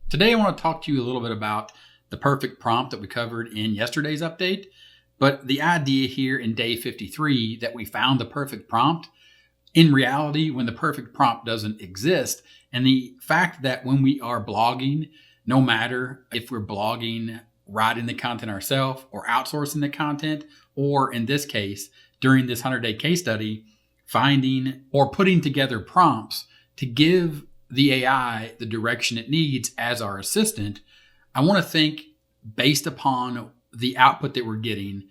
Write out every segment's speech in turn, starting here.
Today, I want to talk to you a little bit about the perfect prompt that we covered in yesterday's update. But the idea here in day 53 that we found the perfect prompt, in reality, when the perfect prompt doesn't exist, and the fact that when we are blogging, no matter if we're blogging, writing the content ourselves or outsourcing the content, or in this case, during this 100-day case study, finding or putting together prompts to give the AI the direction it needs as our assistant, I want to think based upon the output that we're getting.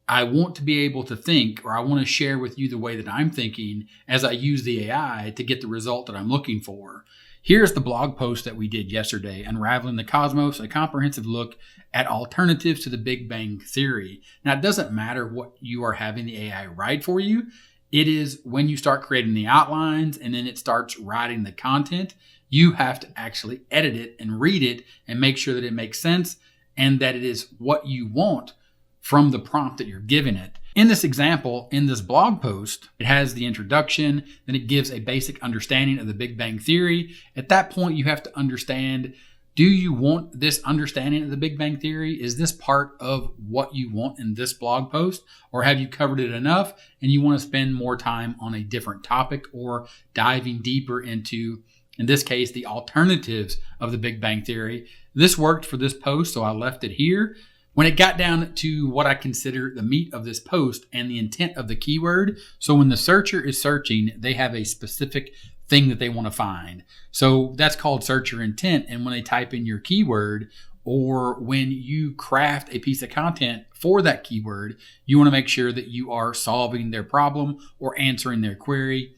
I want to be able to think, or I want to share with you the way that I'm thinking as I use the AI to get the result that I'm looking for. Here's the blog post that we did yesterday, Unraveling the Cosmos, a comprehensive look at alternatives to the Big Bang Theory. Now, it doesn't matter what you are having the AI write for you. It is when you start creating the outlines and then it starts writing the content, you have to actually edit it and read it and make sure that it makes sense and that it is what you want from the prompt that you're giving it. In this example, in this blog post, it has the introduction, then it gives a basic understanding of the Big Bang Theory. At that point, you have to understand, do you want this understanding of the Big Bang Theory? Is this part of what you want in this blog post? Or have you covered it enough and you want to spend more time on a different topic or diving deeper into, in this case, the alternatives of the Big Bang Theory? This worked for this post, so I left it here. When it got down to what I consider the meat of this post and the intent of the keyword, so when the searcher is searching, they have a specific thing that they want to find. So that's called searcher intent. And when they type in your keyword, or when you craft a piece of content for that keyword, you want to make sure that you are solving their problem or answering their query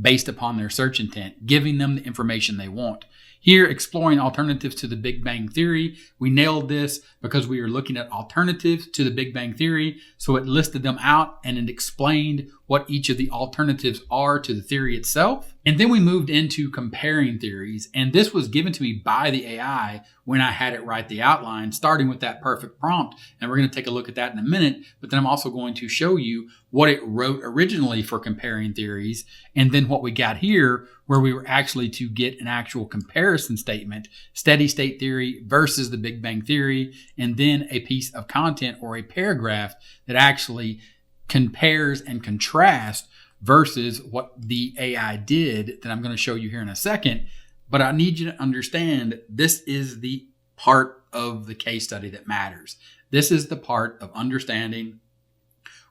based upon their search intent, giving them the information they want. Here, exploring alternatives to the Big Bang Theory, we nailed this because we were looking at alternatives to the Big Bang Theory. So it listed them out and it explained what each of the alternatives are to the theory itself. And then we moved into comparing theories. And this was given to me by the AI when I had it write the outline, starting with that perfect prompt. And we're going to take a look at that in a minute. But then I'm also going to show you what it wrote originally for comparing theories. And then what we got here, where we were actually to get an actual comparison statement, steady state theory versus the Big Bang Theory, and then a piece of content or a paragraph that actually compares and contrasts versus what the AI did that I'm going to show you here in a second. But I need you to understand this is the part of the case study that matters. This is the part of understanding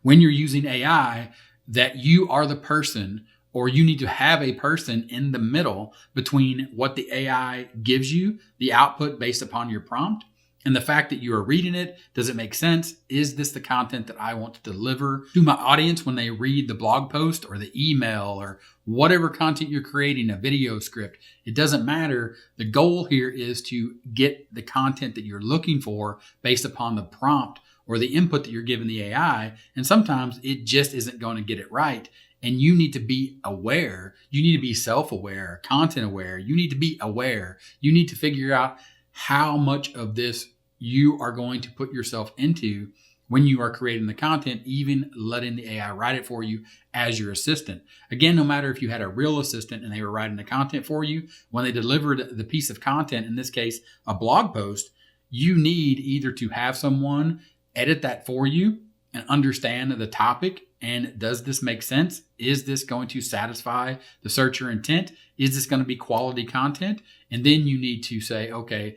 when you're using AI that you are the person, or you need to have a person in the middle between what the AI gives you, the output based upon your prompt, and the fact that you are reading it. Does it make sense? Is this the content that I want to deliver to my audience when they read the blog post or the email or whatever content you're creating, a video script? It doesn't matter. The goal here is to get the content that you're looking for based upon the prompt or the input that you're giving the AI. And sometimes it just isn't going to get it right. And you need to be aware. You need to be self-aware, content aware. You need to be aware. You need to figure out how much of this you are going to put yourself into when you are creating the content, even letting the AI write it for you as your assistant. Again, no matter if you had a real assistant and they were writing the content for you, when they delivered the piece of content, in this case, a blog post, you need either to have someone edit that for you and understand the topic. And does this make sense? Is this going to satisfy the searcher intent? Is this going to be quality content? And then you need to say, okay,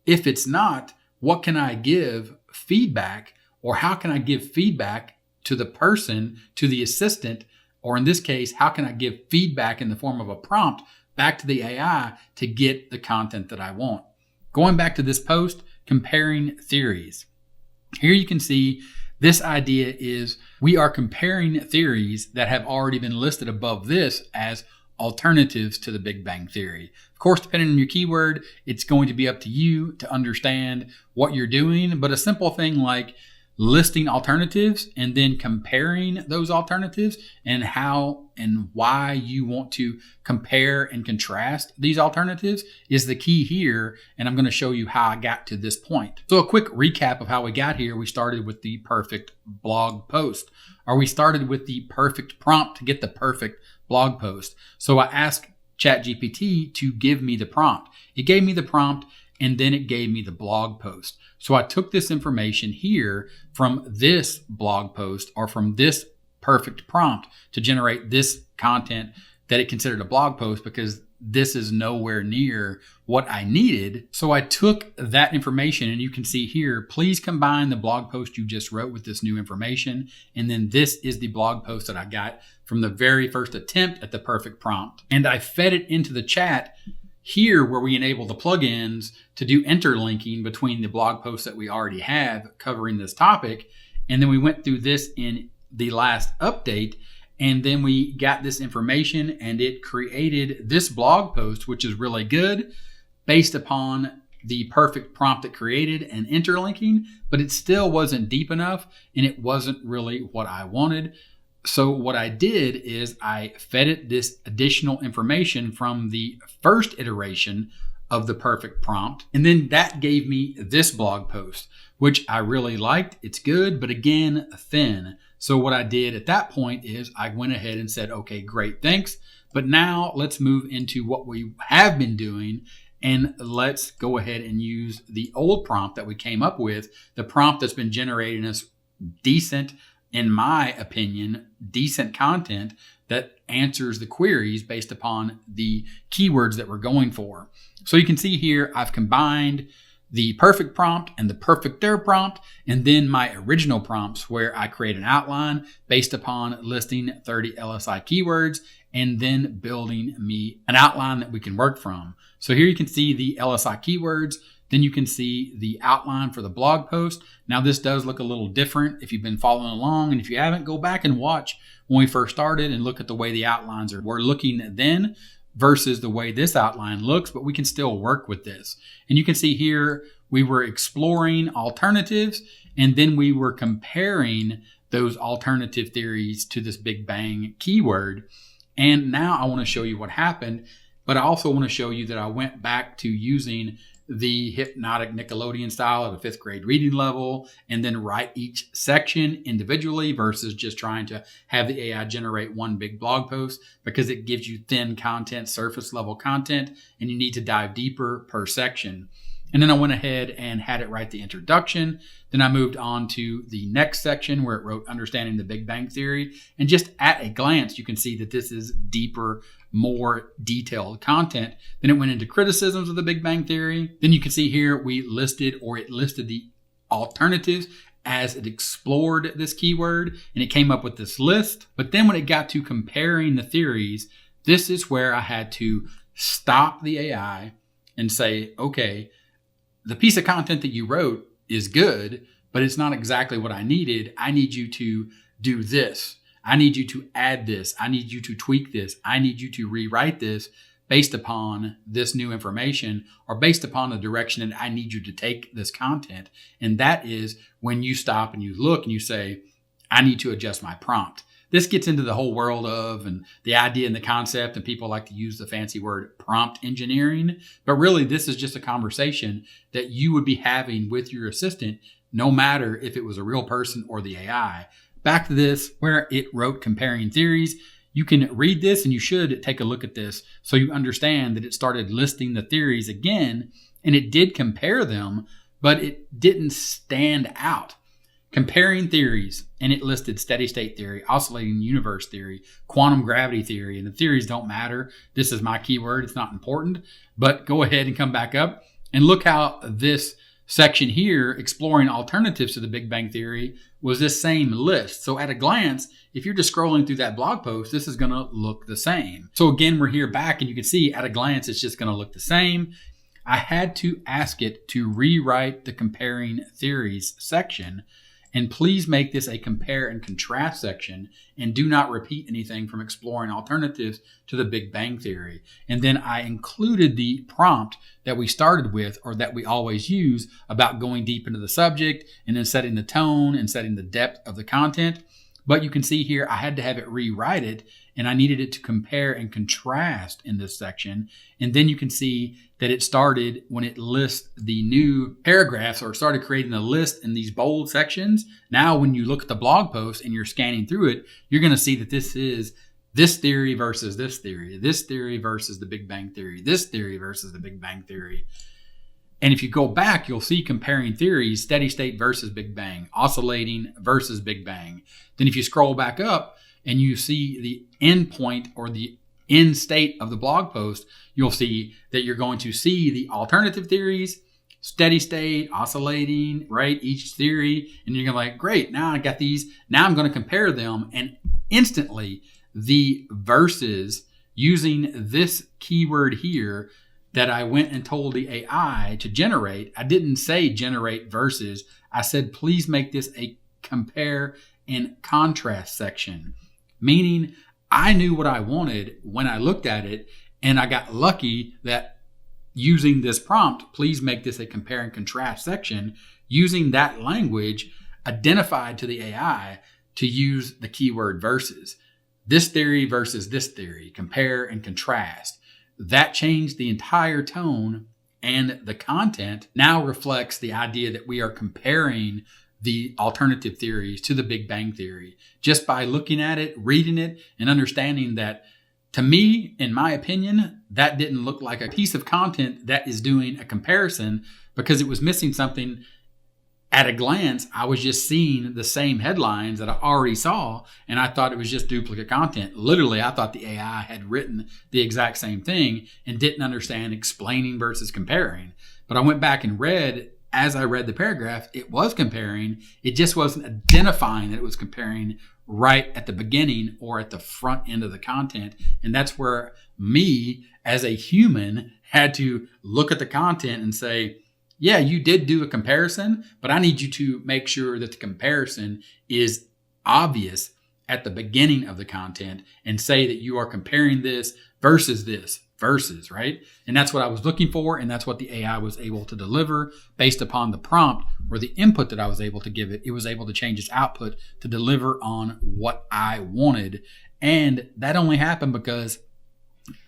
if it's not, what can I give feedback, or how can I give feedback to the person, to the assistant, or in this case, how can I give feedback in the form of a prompt back to the AI to get the content that I want? Going back to this post, comparing theories. Here you can see this idea is we are comparing theories that have already been listed above this as alternatives to the Big Bang Theory. Of course, depending on your keyword, it's going to be up to you to understand what you're doing. But a simple thing like listing alternatives and then comparing those alternatives and how and why you want to compare and contrast these alternatives is the key here. And I'm going to show you how I got to this point. So a quick recap of how we got here. We started with the perfect blog post, or we started with the perfect prompt to get the perfect blog post. So I asked ChatGPT to give me the prompt. It gave me the prompt and then it gave me the blog post. So I took this information here from this blog post or from this perfect prompt to generate this content that it considered a blog post, because this is nowhere near what I needed. So I took that information, and you can see here, please combine the blog post you just wrote with this new information. And then this is the blog post that I got from the very first attempt at the perfect prompt. And I fed it into the chat here where we enable the plugins to do interlinking between the blog posts that we already have covering this topic. And then we went through this in the last update, and then we got this information and it created this blog post, which is really good based upon the perfect prompt it created and interlinking, but it still wasn't deep enough and it wasn't really what I wanted. So what I did is I fed it this additional information from the first iteration of the perfect prompt. And then that gave me this blog post, which I really liked. It's good, but again, thin. So what I did at that point is I went ahead and said, okay, great, thanks. But now let's move into what we have been doing, and let's go ahead and use the old prompt that we came up with, the prompt that's been generating us decent, in my opinion, decent content that answers the queries based upon the keywords that we're going for. So you can see here, I've combined the perfect prompt and the perfecter prompt, and then my original prompts where I create an outline based upon listing 30 LSI keywords and then building me an outline that we can work from. So here you can see the LSI keywords. Then you can see the outline for the blog post. Now this does look a little different if you've been following along, and if you haven't, go back and watch when we first started and look at the way the outlines were looking then versus the way this outline looks, but we can still work with this. And you can see here, we were exploring alternatives, and then we were comparing those alternative theories to this Big Bang keyword. And now I want to show you what happened, but I also want to show you that I went back to using the hypnotic Nickelodeon style at a 5th grade reading level and then write each section individually versus just trying to have the AI generate one big blog post, because it gives you thin content, surface level content, and you need to dive deeper per section. And then I went ahead and had it write the introduction. Then I moved on to the next section where it wrote Understanding the Big Bang Theory. And just at a glance, you can see that this is deeper, more detailed content. Then it went into criticisms of the Big Bang Theory. Then you can see here it listed the alternatives as it explored this keyword, and it came up with this list. But then when it got to comparing the theories, this is where I had to stop the AI and say, okay, the piece of content that you wrote is good, but it's not exactly what I needed. I need you to do this. I need you to add this. I need you to tweak this. I need you to rewrite this based upon this new information, or based upon the direction that I need you to take this content. And that is when you stop and you look and you say, I need to adjust my prompt. This gets into the whole world of and the idea and the concept, and people like to use the fancy word prompt engineering. But really, this is just a conversation that you would be having with your assistant, no matter if it was a real person or the AI. Back to this, where it wrote comparing theories. You can read this, and you should take a look at this so you understand that it started listing the theories again, and it did compare them, but it didn't stand out. Comparing theories, and it listed steady state theory, oscillating universe theory, quantum gravity theory, and the theories don't matter. This is my keyword. It's not important, but go ahead and come back up and look how this section here, exploring alternatives to the Big Bang Theory, was this same list. So at a glance, if you're just scrolling through that blog post, this is going to look the same. So again, we're here back, and you can see at a glance, it's just going to look the same. I had to ask it to rewrite the comparing theories section. And please make this a compare and contrast section, and do not repeat anything from exploring alternatives to the Big Bang Theory. And then I included the prompt that we started with, or that we always use, about going deep into the subject and then setting the tone and setting the depth of the content. But you can see here, I had to have it rewrite it, and I needed it to compare and contrast in this section. And then you can see that it started when it lists the new paragraphs, or it started creating a list in these bold sections. Now, when you look at the blog post and you're scanning through it, you're going to see that this is this theory versus this theory, this theory versus the Big Bang Theory, this theory versus the Big Bang Theory. And if you go back, you'll see comparing theories, steady state versus Big Bang, oscillating versus Big Bang. Then if you scroll back up and you see the end point or the end state of the blog post, you'll see that you're going to see the alternative theories, steady state, oscillating, right? Each theory. And you're going to like, great, now I got these. Now I'm going to compare them. And instantly the verses using this keyword here that I went and told the AI to generate, I didn't say generate verses. I said, please make this a compare and contrast section. Meaning I knew what I wanted when I looked at it, and I got lucky that using this prompt, please make this a compare and contrast section, using that language identified to the AI to use the keyword versus. This theory versus this theory, compare and contrast. That changed the entire tone, and the content now reflects the idea that we are comparing the alternative theories to the Big Bang Theory just by looking at it, reading it, and understanding that, to me, in my opinion, that didn't look like a piece of content that is doing a comparison because it was missing something. At a glance, I was just seeing the same headlines that I already saw, and I thought it was just duplicate content. Literally, I thought the AI had written the exact same thing and didn't understand explaining versus comparing. But I went back and read, as I read the paragraph, it was comparing. It just wasn't identifying that it was comparing right at the beginning or at the front end of the content. And that's where me, as a human, had to look at the content and say, yeah, you did do a comparison, but I need you to make sure that the comparison is obvious at the beginning of the content and say that you are comparing this, versus, right? And that's what I was looking for. And that's what the AI was able to deliver based upon the prompt or the input that I was able to give it. It was able to change its output to deliver on what I wanted. And that only happened because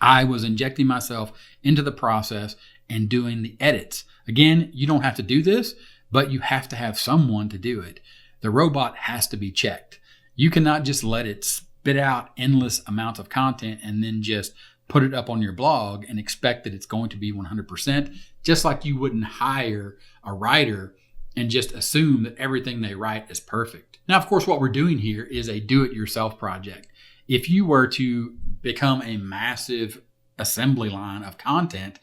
I was injecting myself into the process and doing the edits. Again, you don't have to do this, but you have to have someone to do it. The robot has to be checked. You cannot just let it spit out endless amounts of content and then just put it up on your blog and expect that it's going to be 100%, just like you wouldn't hire a writer and just assume that everything they write is perfect. Now, of course, what we're doing here is a do-it-yourself project. If you were to become a massive assembly line of content,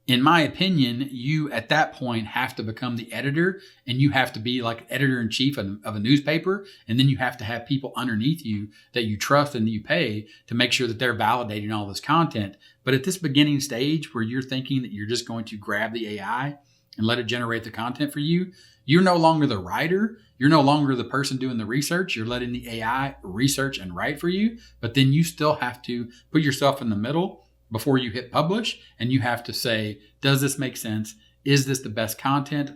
in my opinion, you at that point have to become the editor, and you have to be like editor-in-chief of a newspaper. And then you have to have people underneath you that you trust and that you pay to make sure that they're validating all this content. But at this beginning stage where you're thinking that you're just going to grab the AI and let it generate the content for you, you're no longer the writer. You're no longer the person doing the research. You're letting the AI research and write for you. But then you still have to put yourself in the middle before you hit publish, and you have to say, does this make sense? Is this the best content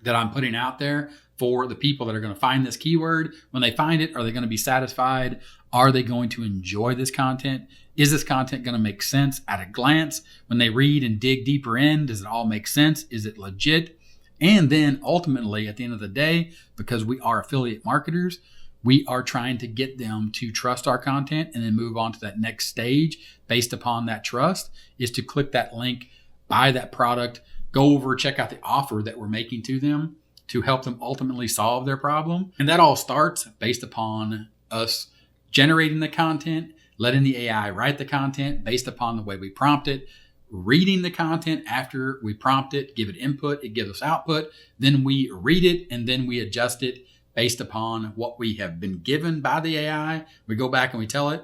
that I'm putting out there for the people that are going to find this keyword? When they find it, are they going to be satisfied? Are they going to enjoy this content? Is this content going to make sense at a glance? When they read and dig deeper in, does it all make sense? Is it legit? And then ultimately, at the end of the day, because we are affiliate marketers, we are trying to get them to trust our content and then move on to that next stage based upon that trust, is to click that link, buy that product, go over, check out the offer that we're making to them to help them ultimately solve their problem. And that all starts based upon us generating the content, letting the AI write the content based upon the way we prompt it, reading the content after we prompt it, give it input, it gives us output, then we read it, and then we adjust it based upon what we have been given by the AI. We go back and we tell it,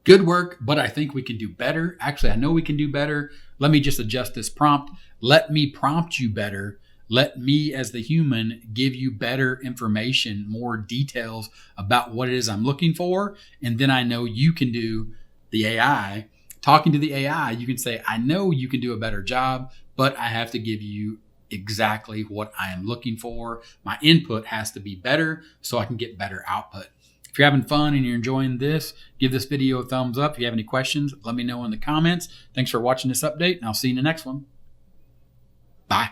good work, but I think we can do better. Actually, I know we can do better. Let me just adjust this prompt. Let me prompt you better. Let me, as the human, give you better information, more details about what it is I'm looking for. And then I know you can do the AI. Talking to the AI, you can say, I know you can do a better job, but I have to give you exactly what I am looking for. My input has to be better so I can get better output. If you're having fun and you're enjoying this, give this video a thumbs up. If you have any questions, let me know in the comments. Thanks for watching this update, and I'll see you in the next one. Bye.